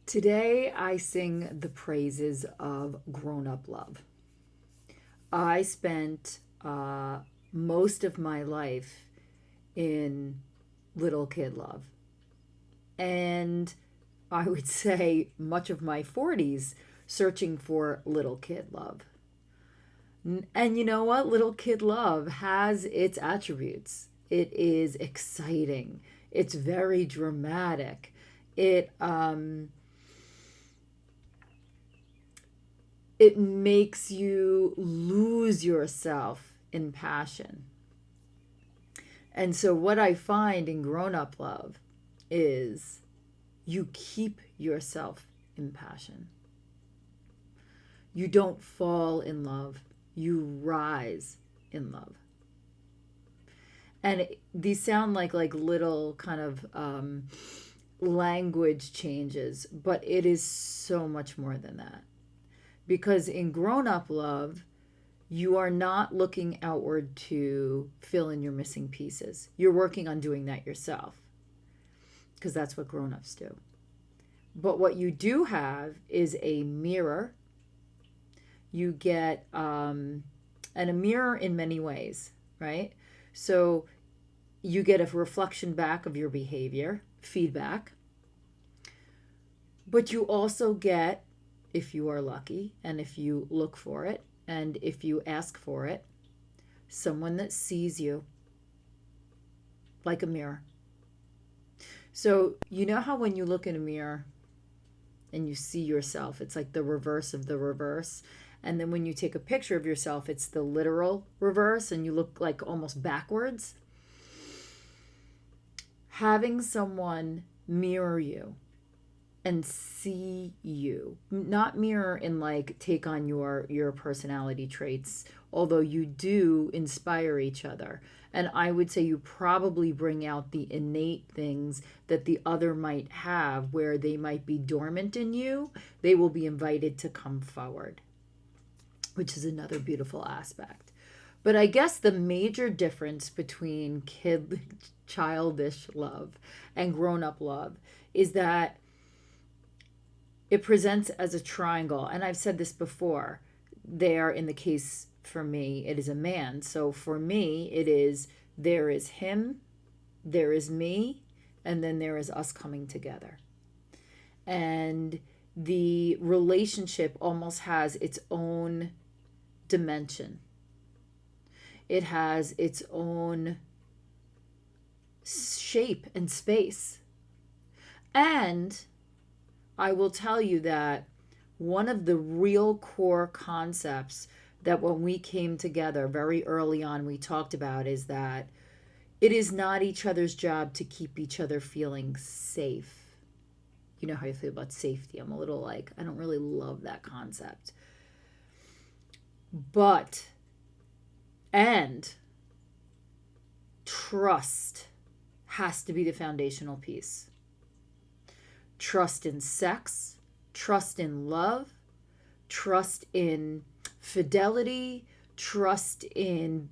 Today, I sing the praises of grown up love. I spent most of my life in little kid love. And I would say much of my 40s searching for little kid love. And you know what? Little kid love has its attributes. It is exciting, it's very dramatic. It, um, it makes you lose yourself in passion. And so, what I find in grown up love is you keep yourself in passion. You don't fall in love, you rise in love. And these sound like little kind of language changes, but it is so much more than that. Because in grown up love, you are not looking outward to fill in your missing pieces. You're working on doing that yourself because that's what grown ups do. But what you do have is a mirror. You get, and a mirror in many ways, right? So you get a reflection back of your behavior, feedback, but you also get, if you are lucky and if you look for it and if you ask for it, someone that sees you like a mirror. So, you know how when you look in a mirror and you see yourself, it's like the reverse of the reverse. And then when you take a picture of yourself, it's the literal reverse and you look like almost backwards. Having someone mirror you and see you, not mirror and like take on your personality traits, although you do inspire each other. And I would say you probably bring out the innate things that the other might have where they might be dormant in you. They will be invited to come forward, which is another beautiful aspect. But I guess the major difference between childish love and grown up love is that it presents as a triangle. And I've said this before. There, in the case for me, it is a man. So for me, it is there is him, there is me, and then there is us coming together. And the relationship almost has its own dimension, it has its own shape and space. And I will tell you that one of the real core concepts that when we came together very early on, we talked about is that it is not each other's job to keep each other feeling safe. You know how I feel about safety. I'm a little like, I don't really love that concept. But, and trust has to be the foundational piece. Trust in sex, trust in love, trust in fidelity, trust in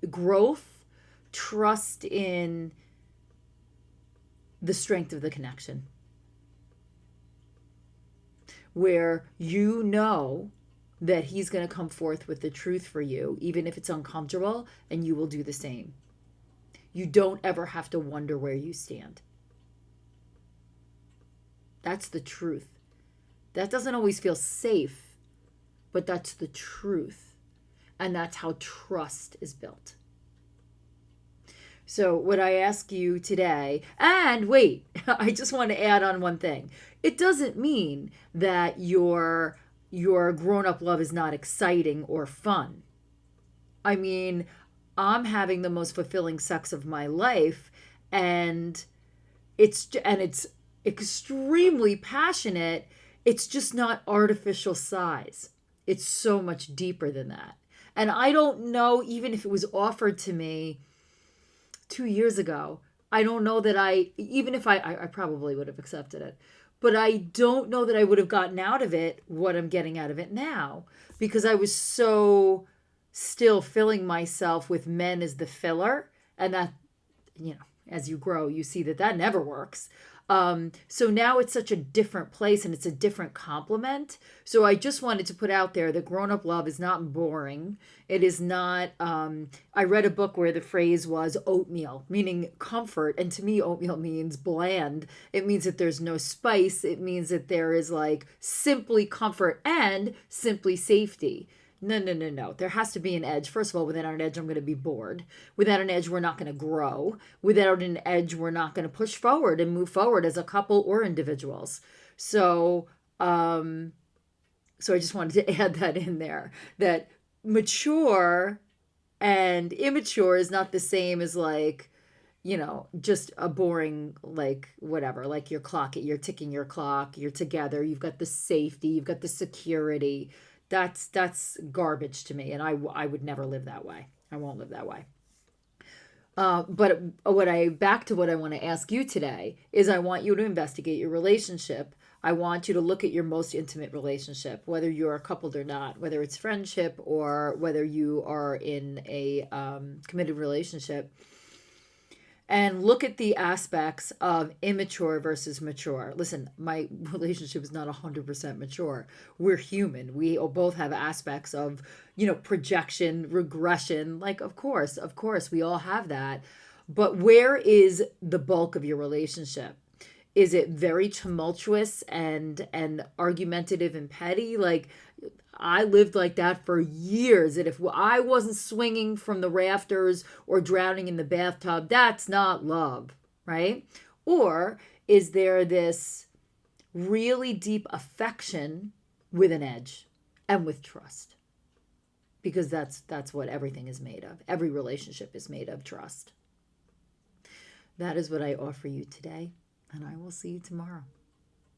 growth, trust in the strength of the connection. Where you know that he's going to come forth with the truth for you, even if it's uncomfortable, and you will do the same. You don't ever have to wonder where you stand. That's the truth. That doesn't always feel safe, but that's the truth. And that's how trust is built. So what I ask you today, and wait, I just want to add on one thing. It doesn't mean that your grown-up love is not exciting or fun. I mean, I'm having the most fulfilling sex of my life, and it's extremely passionate. It's just not artificial size. It's so much deeper than that. And I don't know, even if it was offered to me 2 years ago, I don't know that even if I probably would have accepted it. But I don't know that I would have gotten out of it what I'm getting out of it now, because I was so still filling myself with men as the filler. And that, as you grow, you see that never works. So now it's such a different place and it's a different complement. So I just wanted to put out there that grown up love is not boring. It is not, I read a book where the phrase was oatmeal, meaning comfort. And to me, oatmeal means bland. It means that there's no spice. It means that there is like simply comfort and simply safety. No, no, no, no. There has to be an edge. First of all, without an edge, I'm going to be bored. Without an edge, we're not going to grow. Without an edge, we're not going to push forward and move forward as a couple or individuals. So, so I just wanted to add that in there, that mature and immature is not the same as like, just a boring, like, whatever, like your clock, you're ticking your clock, you're together, you've got the safety, you've got the security. That's garbage to me, and I would never live that way. I won't live that way. But back to what I want to ask you today is I want you to investigate your relationship. I want you to look at your most intimate relationship, whether you're coupled or not, whether it's friendship or whether you are in a committed relationship. And look at the aspects of immature versus mature. Listen, my relationship is not 100% mature. We're human. We both have aspects of, projection, regression. Like, of course, we all have that. But where is the bulk of your relationship? Is it very tumultuous and argumentative and petty? Like, I lived like that for years. And if I wasn't swinging from the rafters or drowning in the bathtub, that's not love, right? Or is there this really deep affection with an edge and with trust? Because that's what everything is made of. Every relationship is made of trust. That is what I offer you today, and I will see you tomorrow.